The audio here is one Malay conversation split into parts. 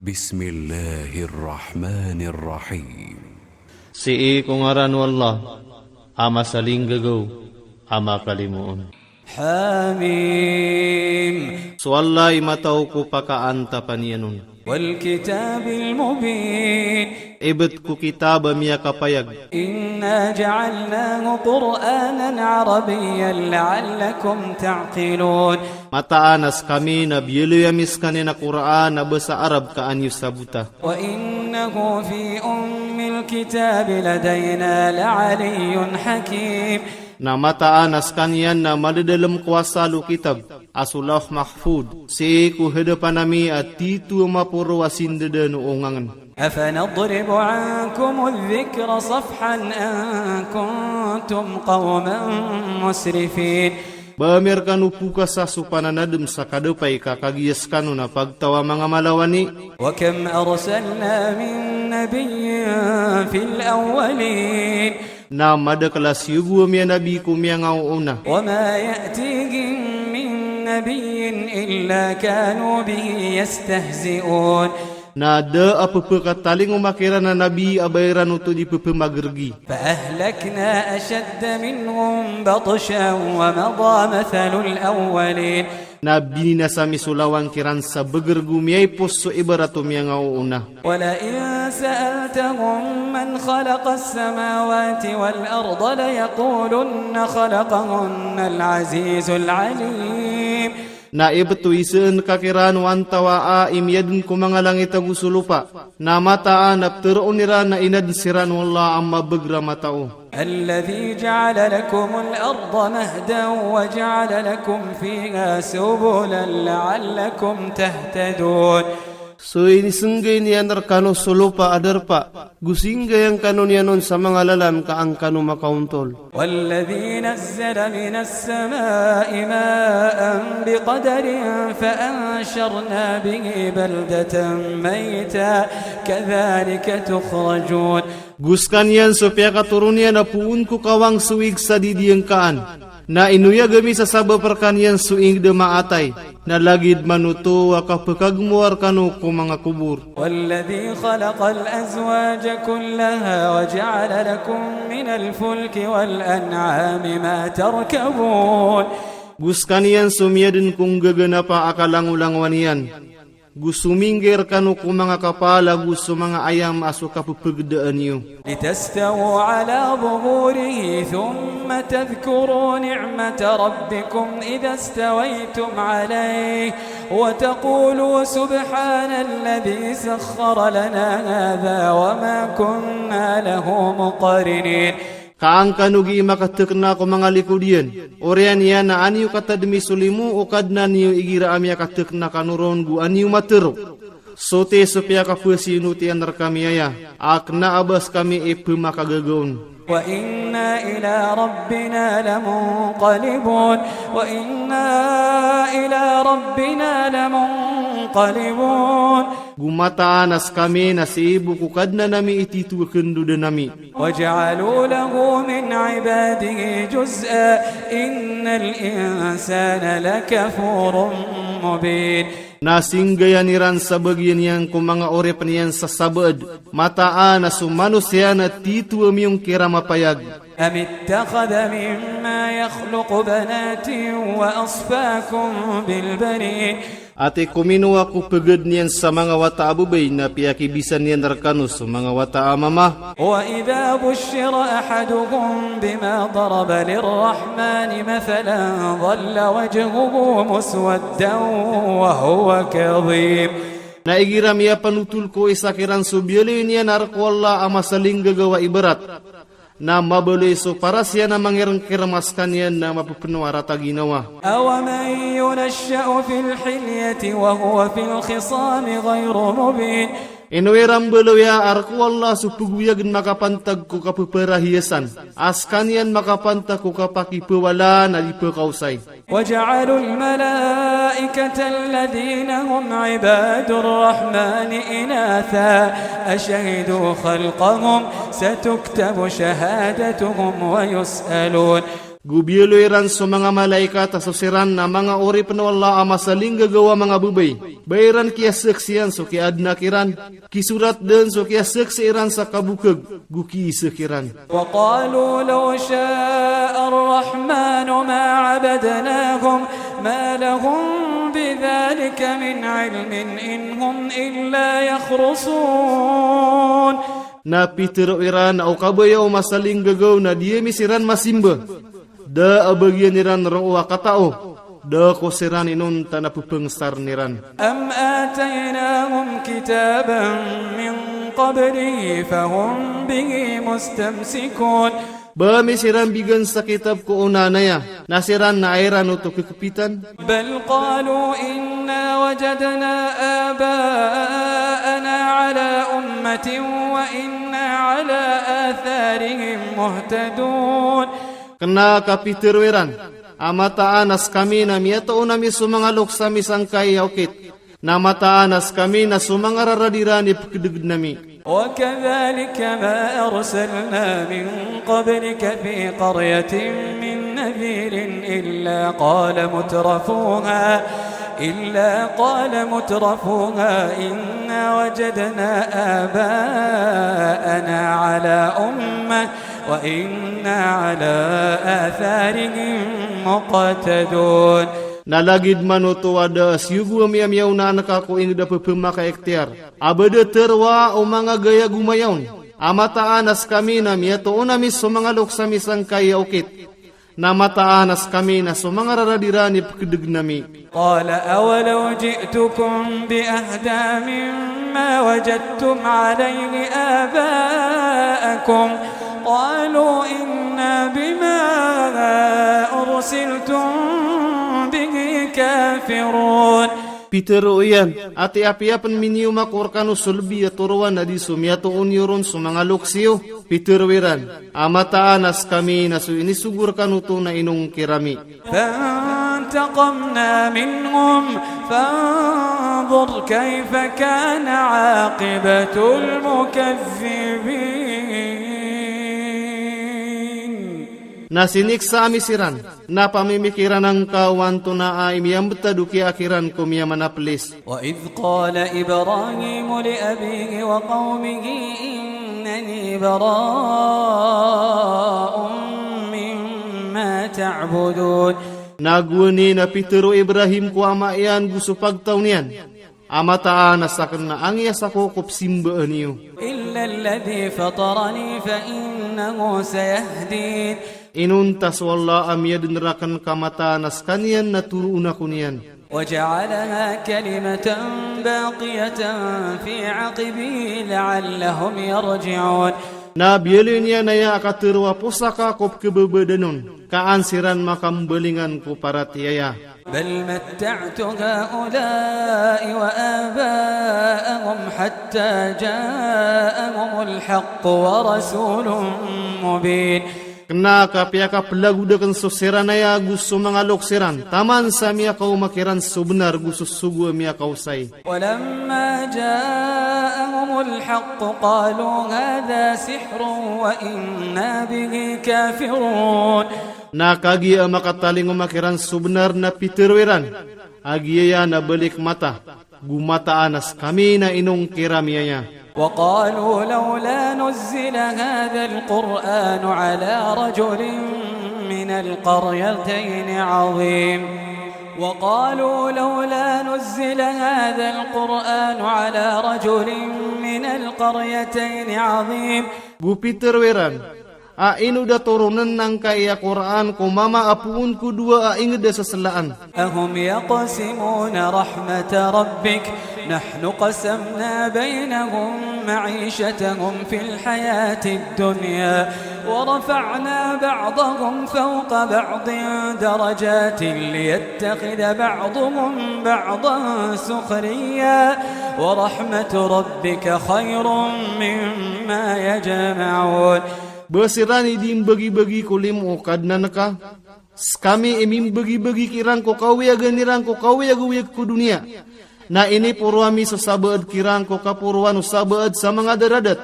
بسم الله الرحمن الرحيم. Si kung ngaran wallah, ama saling gagaw, ama kalimuon. حميم Suwallay mataw ko pakaanta paniyanon. والكتاب المبين Ibet ko kitaba miya kapayag. إنا جعلناه قرآنا عربيا لعلكم تعقلون Mataanas kami na biyamis kanina Quran na basa Arab kaanyo sa buta. وإنه في أم الكتاب لدينا لعلي حكيم Na mataanas kanyan na madadalam kuasa lu kitab. Asulah mahfud. Si ku hadapan nami at titu mapuro asin dada nuongangan. أفنضرب عنكم الذكر صفحا أن كنتم قوما مسرفين Bamir kanu pukas sa supananadem sa kadepay kakagiyas kanu na pagtawa mga malawani. وكم أرسلنا من نبي في الأولين Na madakalas yugo miya nabi kumya nga una. وما يأتيهم من نبي إلا كانوا به يستهزئون Na da apapakataling umakira na nabi abayran uto di papamagergi. فأهلكنا أشد منهم بطشا ومضى مثل الأولين Na binina sa misulawang kiran sa begergu miyay puso ibarato miya nga una. ولئن سألتهم من خلق السماوات والأرض ليقولن خلقهن العزيز العليم Na ibeto isaan kakiran wantawa a imyadin ko mga langit ang usulupa. Na mataan aptero nira na inadsiran wala ang mabegra matao. الذي جعل لكم الأرض مهدا وجعل لكم فيها سبلا لعلكم تهتدون So inisenggay niyan kano sulupa adarpa. Gusinggay ang kano niyanon sa mga lalam kaang kano makauntol. والذي نزل من السماء ماء بقدر فأنشرنا به بلدة ميتا كذلك تخرجون Guskan yan so piya katurun yan na puun ko kawang suwig sa didiyang kaan. Na inuya gami sa sabaparkan yan suing de maatay. Na lagid manuto wakapakagmuar kano ko mga kubur. والذي خلق الأزواج كلها وجعل لكم من الفلك والأنعام ما تركبون Guskan yan sumiyadin kung gaganapa akalangulanguan yan. Gusuminggir kano ko mga kapala gusto mga ayam aso kapupagdaan niyo. لتستووا على ظهوره ثم تذكروا نعمة ربكم إذا استويتم عليه وتقولوا سبحان الذي سخر لنا هذا وما كنا له مقرنين Kaang kanugi makatekna ko mga likudian. Orian yan na aniyo katadmi sulimu o kadna niyo igira amya katekna kanuron gu aniyo matero. Sote sopya kapasinuti an kamiaya. Akna abas kami ipumakaгагаون. وإنا إلى ربنا لمنقلبون وإنا إلى ربنا لمنقلبون Gumataanas kami na si ibu kukadna nami ititu kenduda nami. وجعلوا له من عباده جزءا إن الإنسان لكفور مبين Nasinggayaniran sa bagian yang kung mga orep niyan sa sabad. Mataan na sumanusya na titu amiyong kiramapayag. أم اتخذ مما يخلق بنات وأصفاكم بالبنين Ate kuminuwa ko pagad niyan sa mga wata abubay na piyakibisan niyan narkanus sa mga wata amama. وإذا بشر أحدهم بما ضرب للرحمن مثلا ظل وجهه مسودا وهو كظيم Naigiram iya panutul ko isakiran subyali niya narkwala ama saling gagawa ibarat. Na mabaloy so para siya na mangirang kiramaskan yan na mapupunwarata ginawa. أومن ينشأ في الحلية وهو في الخصام غير مبين Inuwiram baloya arkwala supuguyagan makapantag ko kapuperahiyasan. Askan yan makapantag ko kapakipawalan na ipakausay. وجعلوا الملائكة الذين هم عباد الرحمن إناثا أشهدوا خلقهم ستكتب شهادتهم ويسألون Gubiyeloiran so mga malaikat asusiran na mga ori penawala amasaling gagawa mga bubay. Bayaran kia seksian so kia adna kiran. Kisurat dan so kia seksiran sa kabukag. Guki sekiran. وقالوا لو شاء الرحمن ما عبدناهم ما لهم بذلك من علم إن هم إلا يخرصون. Na pitero-iran au kabayaw masaling gagaw na diya misiran masimba. Da abagian niran ra'uwa katao. Da kosiran inun tanapupengsar niran. أم آتيناهم كتابا من قبله فهم به مستمسكون. Bamisiran bigan sa kitab ko unanaya. Nasiran na airan uto kekepitan. بل قالوا إنا وجدنا آباءنا على أمة وإنا على آثارهم مهتدون. Kena kapiterweran. Amataan as kami na miyato nami sumangalok sa misangkay yaukit. Namataan as kami na sumangararadiran ipagdugd nami. وكذلك ما أرسلنا من قبلك في قرية من نذير إلا قال مترفوها إنا وجدنا آباءنا على أمة وإنا على آثارهم مقتدون. Nalagid manuto wada asyugu amiyamiyaw na anak ako ing da pepemaka ektiar. Abada terwa o mga gaya gumayawn. Amataanas kami na miyato unamis so mga loksami sangkay yaukit. Namataanas kami na so mga raradirani pagdag nami. قال أولو جئتكم بأهدى مما وجدتم عليه آباءكم قالوا إنا بما أرسلتم به كافرون. Pitero iyan, ati apiapan minyo makurkano sulbi at turuan na di sumiyato unyuron sumanga luksiyo. Pitero iran, amataanas kami na su inisugur kanuto na inong kirami. فانتقمنا منهم فانظر كيف كان عاقبة المكذبين. Nasiniksa amisiran, na pamimikiran ng kawanto na aimiyang betaduki akiran kumya manaplis. وإذ قال إبراهيم لأبيه وقومه إنني براء مما تعبدون. Nagwani na Pitero Ibrahim ko ama iyan gusto pagtaunian. Amataan na sakin na ang iya sa kokop simbaan niyo. إلا الذي فطرني فإنه سيهدين. Inuntas wala amya dinrakan kamatanas kanian na turuuna kunian. وجعلها كلمة باقية في عقبه لعلهم يرجعون. Na biyalin niya na ya akatirwa pusaka kop kebebedanon. Kaansiran makambelingan ko para tiyaya. بل متعت هؤلاء وآباءهم حتى جاءهم الحق ورسول مبين. Kena kapiaka pelagudakan sosiran na ya gusto mga loksiran. Taman sa miya kau makiran subenar gusto sugu miya kau say. ولما جاءهم الحق قالوا هذا سحر وإنا به كافرون. Nakagi makataling umakiran subenar na pitirwiran. Agiya na balik mata. Gumataanas kami na inong kiramiyaya. وقالوا لولا نزل هذا القرآن على رجل من القريتين عظيم. وقالوا لولا نزل هذا القرآن على رجل من القريتين عظيم. Gupitirwiran. Inu da turunan ng kaya Quran ko mama apuun ko dua inged da sasalaan. أهم يقسمون رحمة ربك نحن قسمنا بينهم معيشتهم في الحياة الدنيا ورفعنا بعضهم فوق بعض درجات ليتخذ بعضهم بعضا سخريا ورحمة ربك خير مما يجمعون. Besirani dim bagi-bagi kulim ukad na naka. Kami imim bagi-bagi kirang ko kawiya ganirang ko kawiya gawiyag ko dunia. Na ini purwami sasabaad kirang ko kapurwan usabaad sa mga daradat.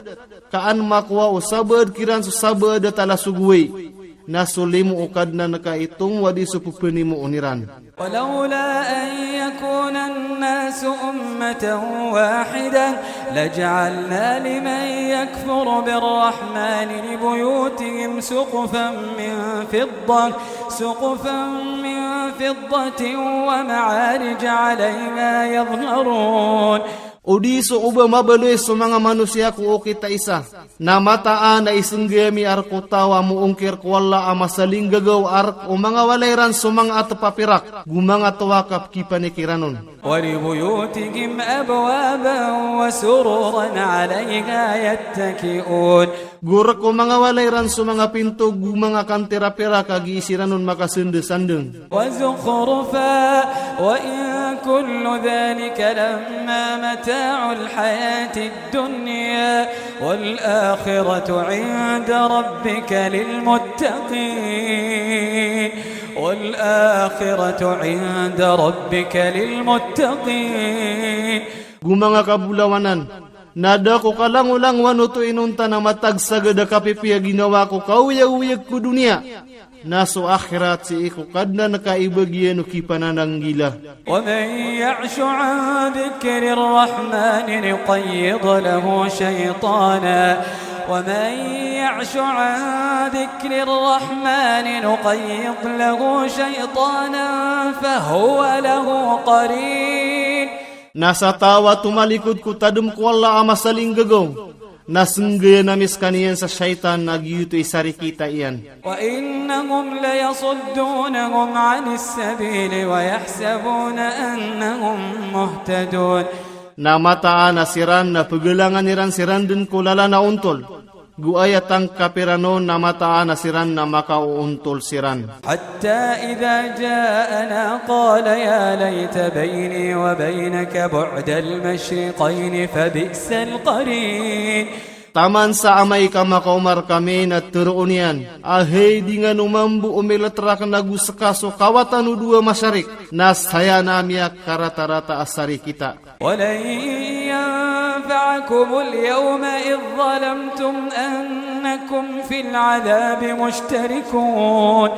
Kaan makwa usabaad kirang sasabaad at alasugway. na sulimu ukad na nakaitung wadi supupenimu uniran. ولولا أن يكون الناس أمة واحدة لجعلنا لمن يكفر بالرحمن لبيوتهم سقفا من فضة ومعارج عليها يظهرون. Udi so uba mabaloi so mga manusia ku kita isa. Na mataan na isenggami ar kutawa mo ungkir kuwala amasaling gagaw ar o mga walairan so mga atapapirak. Gumang atawakap kipanikiranon. ولبيوتهم أبوابا وسررا عليها يتكئون. Gurak ko mga walairan so mga pinto gumang akan terapira kagiisiranon makasundesandeng. وزخرفا وإن كل ذلك لما متاع الحياة الدنيا والآخرة عند ربك للمتقين Gumanga kabulawanan nada ko kalang-ulang wanuto inunta na matag sa gada kapipiya ginawa ko kauyag-uyag ko dunia. Naso akhirat si ikukad na nakaibagyan o kipananang gila. وَمَنْ يَعْشُ عَنْ ذِكْرِ الرَّحْمَنِ نُقَيِّضْ لَهُ شَيْطَانًا وَمَنْ يَعْشُ عَنْ ذِكْرِ الرَّحْمَنِ نُقَيِّضْ لَهُ شَيْطَانًا فَهُوَ لَهُ قَرِينٌ. Nasa tawa tumalikod ko tadum ko Allah amasaling gagaw. Nasenggaya namis kaniyan sa syaitan nagyuto isarikita iyan. وَإِنَّهُمْ لَيَصُدُّونَهُمْ عَنِ السَّبِيلِ وَيَحْسَبُونَ أَنَّهُمْ مُهْتَدُونَ. Namataan na siran na pagalangan niran siran din ko lala na untol. Guayatang kapirano namataan na siran na makauuntol siran. حتى إذا جاءنا قال يا ليت بيني وبينك بعد المشرقين فبئس القرين. Taman sa amay ka makaumar kami na turuunian. Ahay di nga numambu umilatrak nagu sekaso kawatan udua masyarik. Nasaya namya karata-rata asari kita. ولن ينفعكم اليوم إذ ظلمتم أنكم في العذاب مشتركون.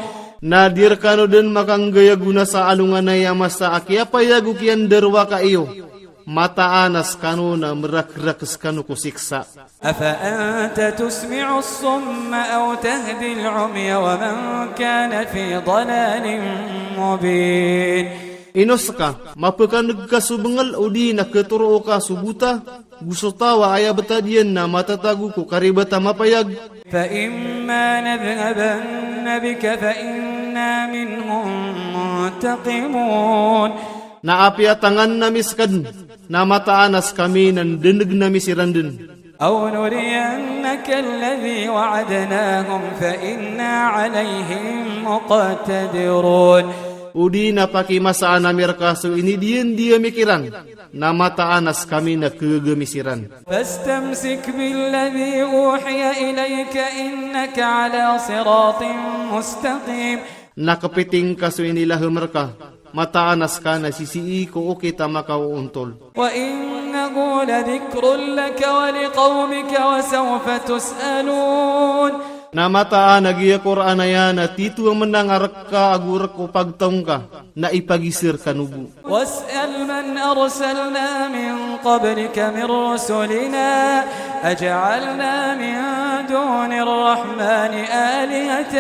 Nadir kano din makanggaya guna sa alungan na yamasa akya payagu kian derwa ka iyo. Mataanas kano na merak-rakas kano kusiksa. أفأنت تسمع الصم أو تهدي العمي ومن كان في ضلال مبين. Inos ka, mapakanag ka subengal o di nakaturo ka subuta, gusto tawa aya betadian na matatago ko karibata mapayag. فإما نذهبن بك فإنا منهم منتقمون. Naapiatangan namis kadn, na mataanas kami nan dinag namis irandun. أو نرينك الذي وعدناهم فإنا عليهم مقتدرون. Udi na pakimasaan na mirkaso ini dia mikiran, na mataanas kami na kagamisiran. فاستمسك بالذي أوحي إليك إنك على صراط مستقيم. Nakapiting kaso inilah merka, mataanas ka na sisii ko kita makauuntol. وإنه لذكر لك ولقومك وسوف تسألون. Na mataan nagiya Quran na yan at ito ang menangar ka agur ko pagtaong ka na ipagisir kanubu. واسأل من أرسلنا من قبلك من رسلنا أجعلنا من دون الرحمن آلهة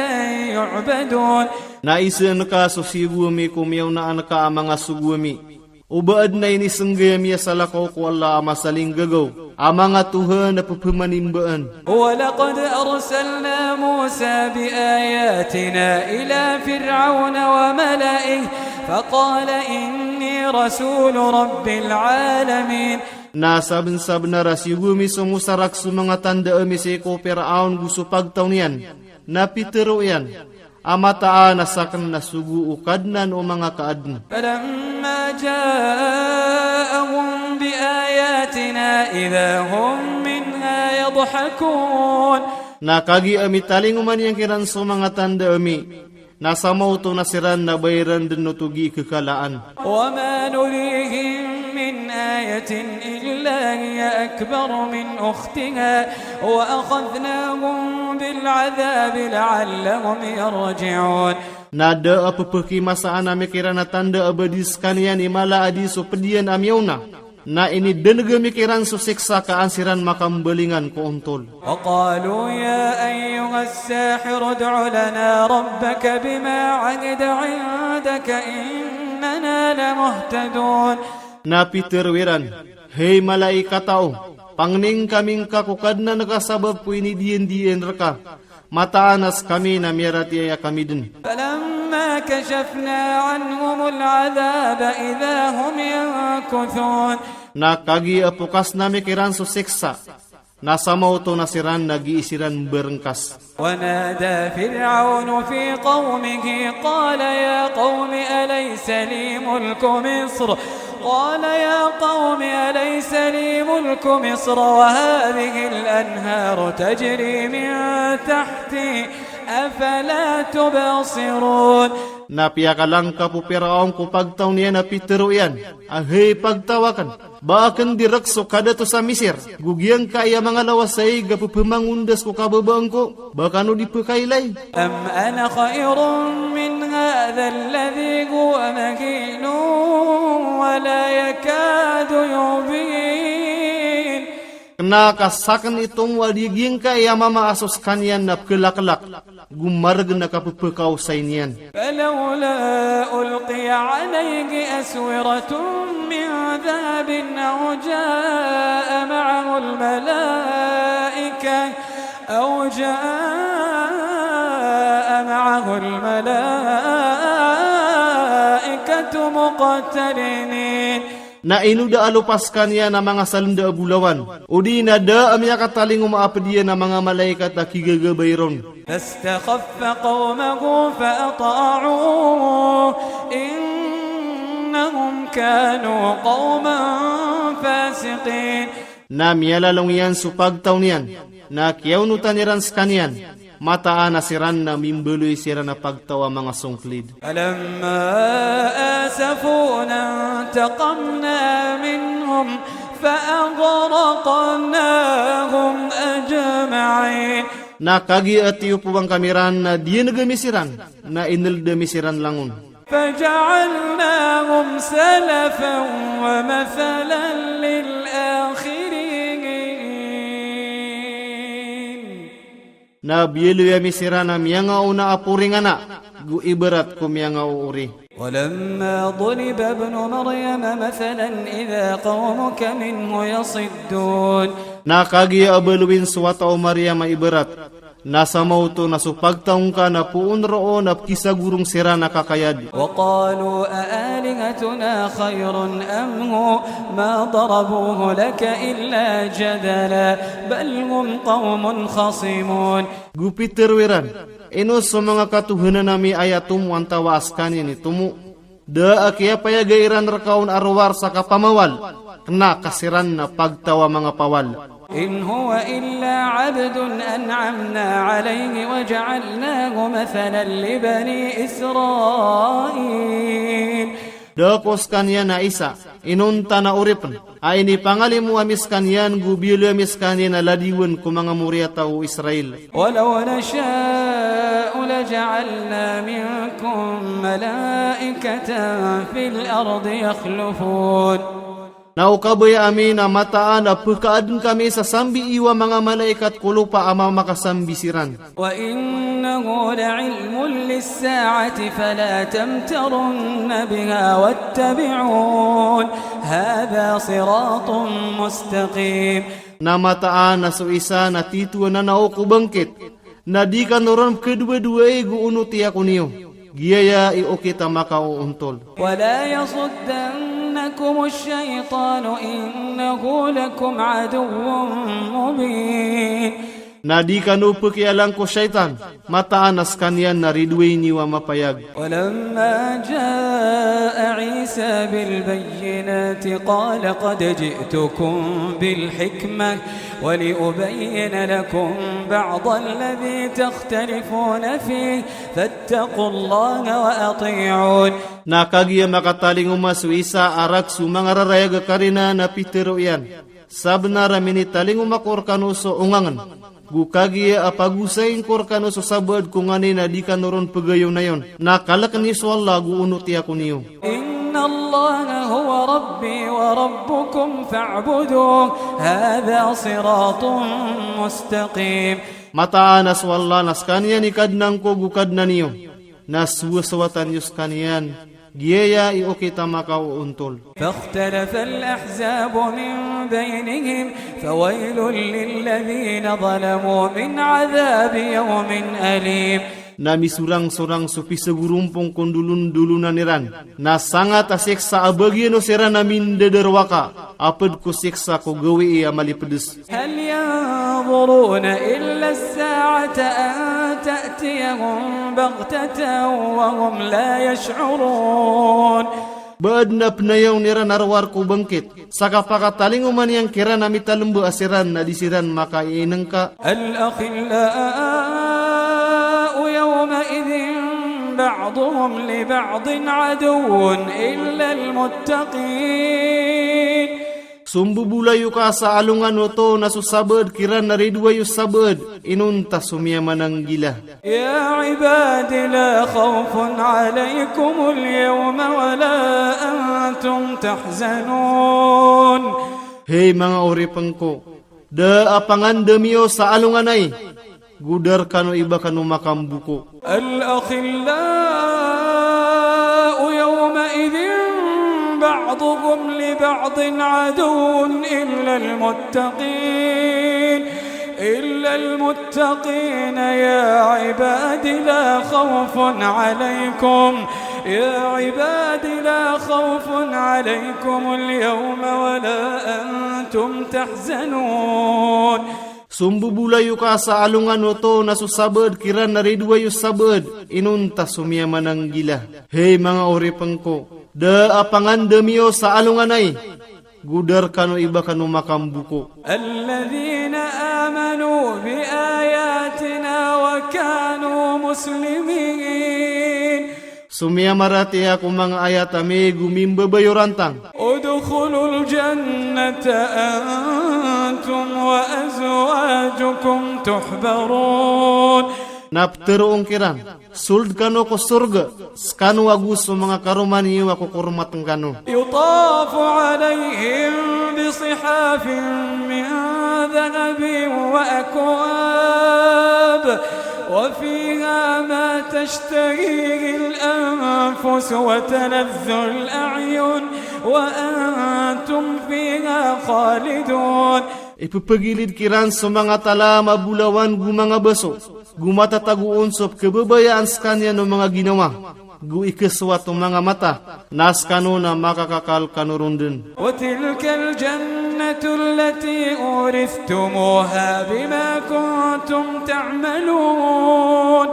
يعبدون. Naisan ka so siguami kumiyaw na anak ka mga sugumi. Ubaad na inisenggayam ya salakaw ko Allah amasaling gagaw. Amanga Tuhan na pupumanimbaan. ولقد أرسلنا موسى بآياتنا إلى فرعون وملئه فقال إني رسول رب العالمين. Nasabn-sab na rasigumi sumusarak sa mga tanda amisiko Piraon gusto pagtaw niyan. Napitero yan. Amataan nasakan na sugu ukadnan o mga kaadn. فلما جاءهم بآياتنا إذا هم منها يضحكون. Nakagi amitaling uman yang kiran sa mga tanda ami. Nasa mauto nasiran na bayaran din nutugi kekalaan. وما نريهم من آية إلا كلا هي أكبر من أختها وأخذناهم بالعذاب لعلهم يرجعون. Nada apa perkimasaan amikirana tanda abadi sekalian imala adi supedian amiuna. Na ini denega mikiran susiksa keansiran makam belingan ko untol. وقالوا يا أيها الساحر ادع لنا ربك بما عهد عندك إننا لمهتدون. Na Peter wiran, hei malaikat tau, pangning kaming kakukadna nakasabab po ini dien reka. Mata anas kami na mirati ya kami din. فلما كشفنا عنهم العذاب إذا هم ينكثون. Na kagi apukas na mikiran susiksa. Nasa mauto nasiran nag-iisiran berengkas. ونادى فرعون في قومه قال يا قوم أليس لي ملك مصر قال يا قوم أليس لي ملك مصر وهذه الأنهار تجري من تحتي أفلا تبصرون. Na piyakalang kapu Firaun ko pagtaw niya na Peter yan. Ahey pagtawakan. Baakan direkso kada to sa Misir. Gugiyang kaya mga lawasay gapu pemangundas ko kababaang ko. Baka no di pekailay. أم أنا خير من هذا الذي هو مكين ولا يكاد يبين. Kena kasakan itong wadiging kaya mama asos kanyan na kelak-kelak. Gumarag na kapupekaw sa inyan. فلولا ألقي عليه أسورة من ذهب أو جاء معه الملائكة مقترنين. Na inuda alupaskan niya na mga salunda bulawan. Udi na da amya kataling umaapadiya na mga malaikat na kigagabayron. فاستخف قومه فأطاعوه إنهم كانوا قوما فاسقين. Na miyalalong yan supagtaw niyan. Na kiyaunutan niran skanian. Mataan na siran na mimbuloy siran na pagtawa mga sungklid. فلما آسفونا انتقمنا منهم فأغرقناهم أجمعين. Na kagi atiyo po bang kamiran na diya nagamisiran. Na inildamisiran langun. فجعلناهم سلفا ومثلا للآخرين. Na biyelo ya misiran na miyangaw na apuringana. Gu ibarat ko miyangaw uri. ولما ضرب ابن مريم مثلا إذا قومك منه يصدون. Na kagi abaluin suwata o Maria maibarat. Nasa mauto na supagtaong ka na puun roon na kisagurong sira na kakayad. وقالوا أآلهتنا خير أم هو ما ضربوه لك إلا جدلا بل هم قوم خصمون. Gupiter wiran, ino sa mga katuhanan nami ayatum wantawas kanin itumu. Da akia payagairan rakaun arwar sa kapamawal. Kena kasiran na pagtawa mga pawal. إن هو إلا عبد أنعمنا عليه وجعلناه مثلا لبني إسرائيل. Dakos kanyan na isa, inunta na uripan. Ay ni pangalimu amis kanyan, gubilu amis kanyan na ladiwan ko mga muriyata o Israel. ولو نشاء لجعلنا منكم ملائكة في الأرض يخلفون. Naukabay amin na mataan na pagkaadun kami sa sambi iwa mga malaikat kulupa ama makasambisiran. وإنه لعلم للساعة فلا تمترن بها واتبعون هذا صراط مستقيم. Na mataan na suisa na tituan na naukubangkit. Na di ka noron kedua-dua guunuti ako niyo. Giyaya iokita makauuntol. ولا يصدنكم الشيطان إنه لكم عدو مبين. Na di ka no pakialang ko syaitan. Mataan nas kanyan na ridway niwa mapayag. ولما جاء عيسى بالبينات قال قد جئتكم بالحكمة ولأبين لكم بعض الذي تختلفون فيه فاتقوا الله وأطيعون. Nakagiya makataling umasuisa arak su mga rarayag karina na pitero yan. Sabnara mini taling umakor kanu so ungangan. Gukagi apa gusaing kor kanu so sabad kungani na di kanuron pegayon na yon. Nakalak ni so Allah gu unut yaku niyo. Inna Allah huwa Rabbi wa Rabbukum fa'buduh. Hadha siratun mustaqim. Mataan as wallah nas kanian ikadnang ko gukadna niyo. Nas waswatan yus kanian. Giyaya iyo kita makau untol. فاختلف الأحزاب من بينهم فويل للذين ظلموا من عذاب يوم أليم. Nami surang-surang supi segurumpong kondulun-dulunan iran. Na sangat asiksa abagian osera namin dederwaka. Apad ko siksa ko gawi amali pedes. هل ينظرون إلا الساعة أن تأتيهم بغتة وهم لا يشعرون. Baad na penayaw niran arwar ko bangkit. Saka pakataling uman yang kira nami talembu asiran na disiran maka inengka. يومئذ بعضهم لبعض عدو إلا المتقين. Sumbu bulayu ka sa alungan oto na susabad kiran na ridwa yu sabad inunta sumya manang gila. Ya ibadi la khawfun alaykum al-yawma wa la antum tahzanun. Hei mga oripengko, da apangan demiyo sa alungan ay. Gudar kanu iba kanu makam buku. Al-akhillau yawma idhin ba'duhum li ba'din aduun illa al-muttaqin. Illa al-muttaqin ya ibadi la khawfun alaykum. يا عبادي لا خوف عليكم اليوم ولا أنتم تحزنون. Sumbu bulayu ka sa alungan oto na susabad kiran na ridwa yu sabad inunta sumya manang gila. Hei mga oripengko, da apangan demiyo sa alungan ay. Gudar kanu iba kanu makam buku. Alladhina amanu bi ayatina wa kanu muslimin. Sumya marati ako mga ayat ame gumimba bayorantang. Udkhulul jannata antum wa azwajukum tuhbarun. Napteroong kiran, suld kano ko surga, skano agus so mga karumani ako kurmatang kano. Yutafu alayhim bisihafin min dhahabin wa akwab. وفيها ما تشتهيه الأنفس وتلذ الأعين وأنتم فيها خالدون. Ipapagilid kiran sa mga tala mabulawan gu mga baso. Gumatataguon sa kababayaan sa kanya ng mga ginawa. Gu ikaswat ng mga mata. Nas kano na makakakal kanuron din. وَتِلْكَ الْجَنَّةُ الَّتِي أُورِثْتُمُوهَا بِمَا كُنْتُمْ تَعْمَلُونَ.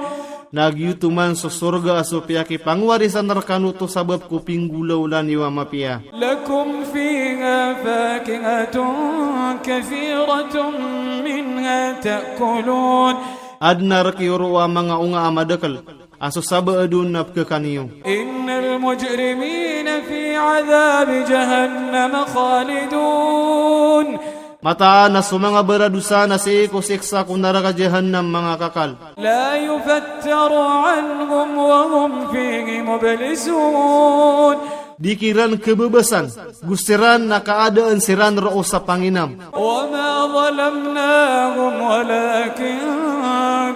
Nagyutuman sa surga aso piyaki pangwarisan narkanuto sabab ko pinggulaw lan iwa mapia. Lakum fiha fakihatun kathiratun minha ta'kulun. Adnar kiyuruwa mga unga amadakal aso saba adun napka kaniyo. Innal mujrimina fi adhab jahannam khalidun. Mataan na sa mga baradusa na si eko siksa kung naraka jahannam mga kakal. La yufattaru anhum wa hum fihi mublisun. Dikiran kebebasan, gustiran na kaadaan siran rao sa Panginam. Wa ma zalamnahum walakin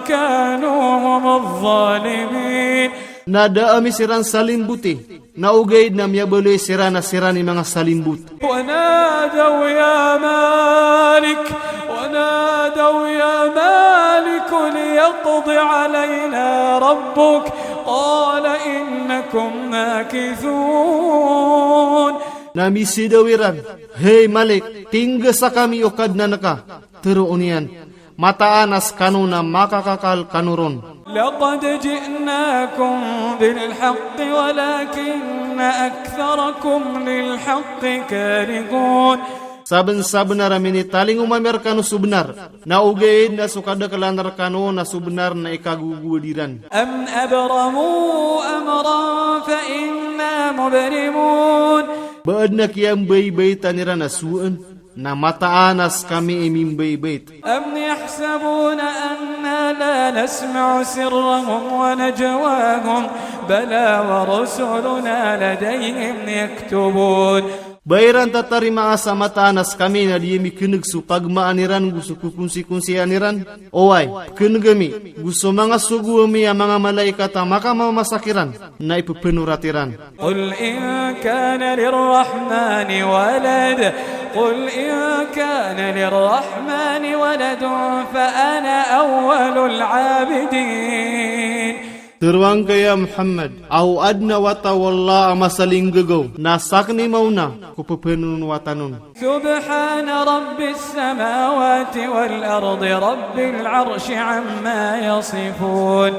kanu hum adh-dhalimin. Nada ami siran salimbuti, naugay na miyabaloy siran na siran ni mga salimbut. Wanadaw ya Malik, wanadaw ya Malik liyaqdi alayna rabbuk, qala innakum makithun. Nami sidawiran, hey Malik, tingga sa kami ukad na naka, teruunian, mataanas kanuna makakakal kanuron. لقد جئناكم بالحق ولكن أكثركم للحق كارهون. Saben-saben ramini taling umamer kanu subnar na ugaid na sukada kalanar kanu na subnar na ikagugudiran. Am abramu amran fa inna mubrimun. Baad na kiyang bay-bay tanira na suan na mataanas kami imimbay-bayt. أم يحسبون أنا لا نسمع سرهم ونجواهم بلى ورسلنا لديهم يكتبون. Bayaran tatarima asa mataanas kami na diemi keneg su pagmaaniran gusto kukunsi-kunsi aniran. Oway, kenegami gusto mga suguami ang mga malaikat maka mamasakiran na ipupenuratiran. قل إن كان للرحمن ولد قل إن كان للرحمن ولد فأنا أول العابدين. Teruang kaya Muhammad, au adna wata wallah amasaling gagaw, nasakni mauna kupupenun watanun. سبحان رب السماوات والأرض رب العرش عما يصفون.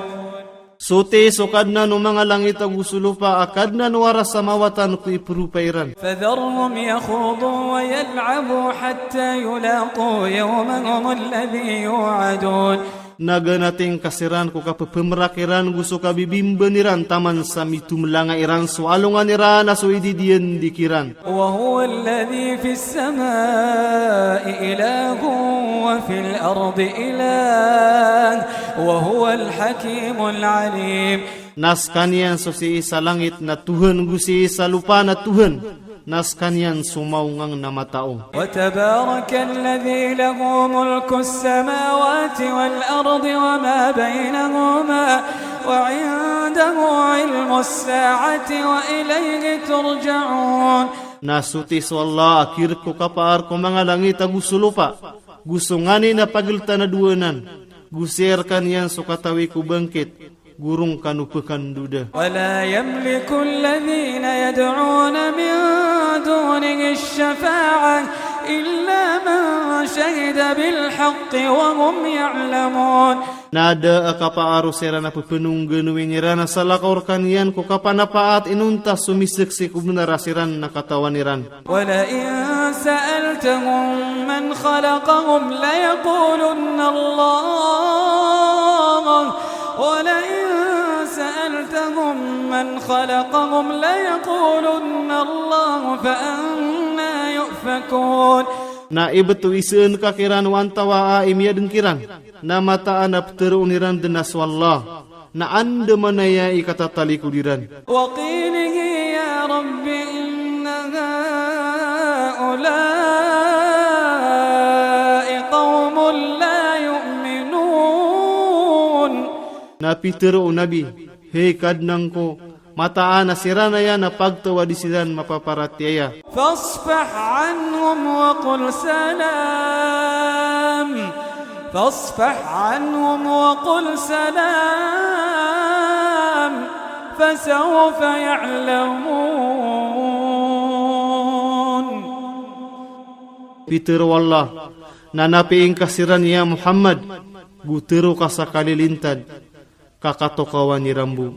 Sote sokadna no mga langit ang usulupa akadna no waras samawatan ku ipurupairan. فذرهم يخوضوا ويلعبوا حتى يلاقوا يومهم الذي يوعدون. Naga nating kasiran ko kapapemerakiran gusto kabibimben taman sa mitumlanga iran sualungan iran aso ididian dikiran. وهو الذي في السماء إله وفي الأرض إله وهو الحكيم العليم. Nas kanian so si isa langit na Tuhan gusi isa lupa na Tuhan. Nas kanian sumaungang na matao. وتبارك الذي له ملك السماوات والأرض وما بينهما وعنده علم الساعة وإليه ترجعون. Nasuti so Allah akhir ko kapar ko mga langit agusulupa. Gusto ngani na pagilta na duwanan. Guser kanian so katawi ko bangkit. Gurung kanupukan duda. ولا يملك الذين يدعون من دونه الشفاعة إلا من شهد بالحق وهم يعلمون. Nada akapaaro serana pepenunggan winirana salakor kanian ko kapanapaat inuntas sumiseksi kubunarasiran nakatawaniran. ولئن سألتهم من خلقهم ليقولن الله ولئن سألتهم من خلقهم ليقولن الله فأنا يؤفكون. Na ibetu iseun kakiran wantawa imia dengkiran. Na mata anap teruniran denas wallah. Na anda manaya ikata tali kudiran. وقيله يا رب إن هؤلاء قوم لا يؤمنون. Na pitero nabi, hei kadnang ko, mataan na sirana ya na pagtawa di sidan mapaparatiaya. فاصفح عنهم وقل سلام فاصفح عنهم وقل سلام فسوف يعلمون. Pitero wallah, nanapiing kasiran ya Muhammad, gutero ka sa kalilintad, kakatokawan ni Rambu.